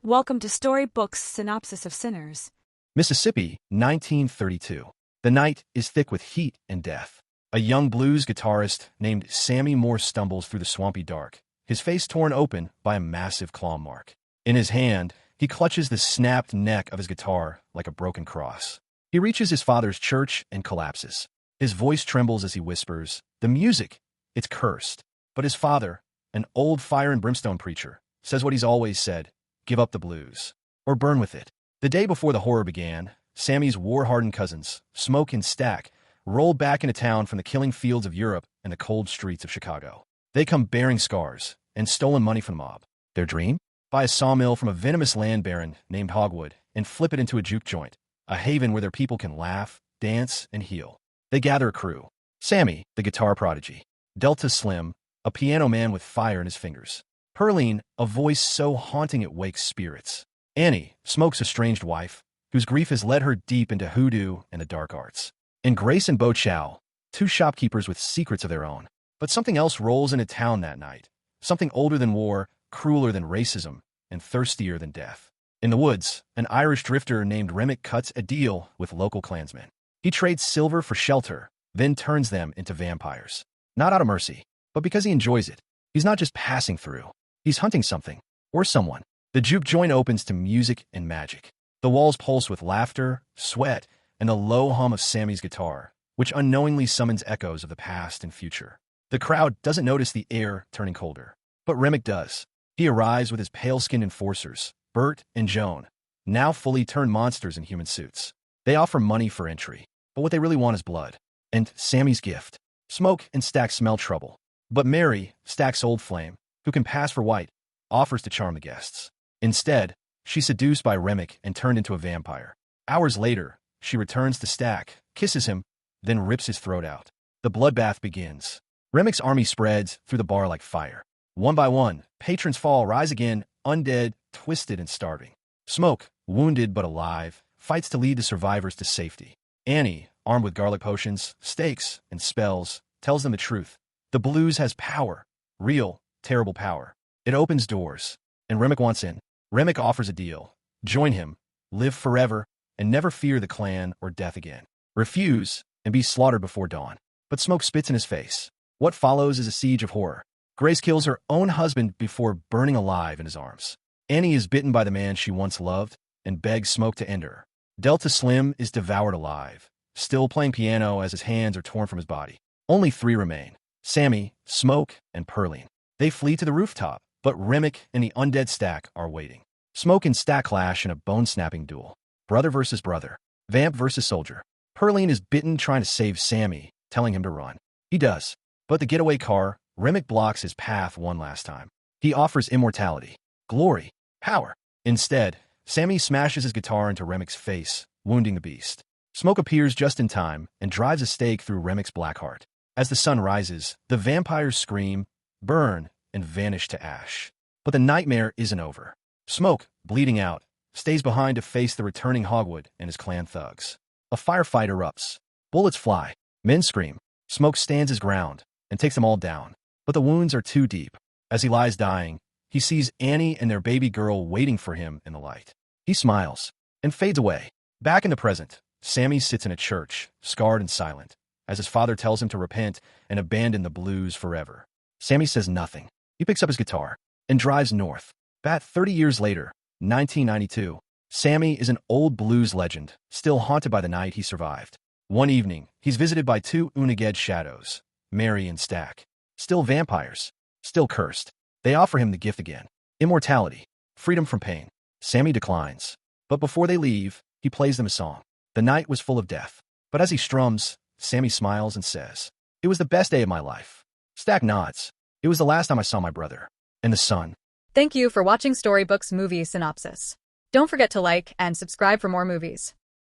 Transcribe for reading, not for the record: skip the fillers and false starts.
Welcome to Storybook's Synopsis of Sinners. Mississippi, 1932. The night is thick with heat and death. A young blues guitarist named Sammie Moore stumbles through the swampy dark, his face torn open by a massive claw mark. In his hand, he clutches the snapped neck of his guitar like a broken cross. He reaches his father's church and collapses. His voice trembles as he whispers, "The music, it's cursed." But his father, an old fire and brimstone preacher, says what he's always said: give up the blues, or burn with it. The day before the horror began, Sammie's war-hardened cousins, Smoke and Stack, rolled back into town from the killing fields of Europe and the cold streets of Chicago. They come bearing scars and stolen money from the mob. Their dream? Buy a sawmill from a venomous land baron named Hogwood and flip it into a juke joint, a haven where their people can laugh, dance, and heal. They gather a crew. Sammie, the guitar prodigy. Delta Slim, a piano man with fire in his fingers. Pearline, a voice so haunting it wakes spirits. Annie, Smoke's estranged wife, whose grief has led her deep into hoodoo and the dark arts. And Grace and Bo Chow, two shopkeepers with secrets of their own. But something else rolls into town that night. Something older than war, crueler than racism, and thirstier than death. In the woods, an Irish drifter named Remick cuts a deal with local clansmen. He trades silver for shelter, then turns them into vampires. Not out of mercy, but because he enjoys it. He's not just passing through. He's hunting something, or someone. The juke joint opens to music and magic. The walls pulse with laughter, sweat, and the low hum of Sammie's guitar, which unknowingly summons echoes of the past and future. The crowd doesn't notice the air turning colder, but Remick does. He arrives with his pale-skinned enforcers, Bert and Joan, now fully turned monsters in human suits. They offer money for entry, but what they really want is blood. And Sammie's gift. Smoke and Stack smell trouble, but Mary, Stack's old flame, who can pass for white, offers to charm the guests. Instead, she's seduced by Remick and turned into a vampire. Hours later, she returns to Stack, kisses him, then rips his throat out. The bloodbath begins. Remick's army spreads through the bar like fire. One by one, patrons fall, rise again, undead, twisted, and starving. Smoke, wounded but alive, fights to lead the survivors to safety. Annie, armed with garlic potions, stakes, and spells, tells them the truth. The blues has power. Real, terrible power. It opens doors, and Remick wants in. Remick offers a deal. Join him, live forever, and never fear the clan or death again. Refuse, and be slaughtered before dawn. But Smoke spits in his face. What follows is a siege of horror. Grace kills her own husband before burning alive in his arms. Annie is bitten by the man she once loved and begs Smoke to end her. Delta Slim is devoured alive, still playing piano as his hands are torn from his body. Only three remain: Sammie, Smoke, and Pearline. They flee to the rooftop, but Remick and the undead Stack are waiting. Smoke and Stack clash in a bone-snapping duel. Brother versus brother. Vamp versus soldier. Pearline is bitten trying to save Sammie, telling him to run. He does, but the getaway car, Remick blocks his path one last time. He offers immortality, glory, power. Instead, Sammie smashes his guitar into Remick's face, wounding the beast. Smoke appears just in time and drives a stake through Remick's black heart. As the sun rises, the vampires scream, burn, and vanish to ash. But the nightmare isn't over. Smoke, bleeding out, stays behind to face the returning Hogwood and his clan thugs. A firefight erupts. Bullets fly. Men scream. Smoke stands his ground and takes them all down. But the wounds are too deep. As he lies dying, he sees Annie and their baby girl waiting for him in the light. He smiles and fades away. Back in the present, Sammie sits in a church, scarred and silent, as his father tells him to repent and abandon the blues forever. Sammie says nothing. He picks up his guitar and drives north. 30 years later, 1992, Sammie is an old blues legend, still haunted by the night he survived. One evening, he's visited by two undead shadows, Mary and Stack. Still vampires, still cursed. They offer him the gift again: immortality, freedom from pain. Sammie declines, but before they leave, he plays them a song. The night was full of death, but as he strums, Sammie smiles and says, "It was the best day of my life." Stack nods. "It was the last time I saw my brother and the sun." Thank you for watching Storybook's Movie Synopsis. Don't forget to like and subscribe for more movies.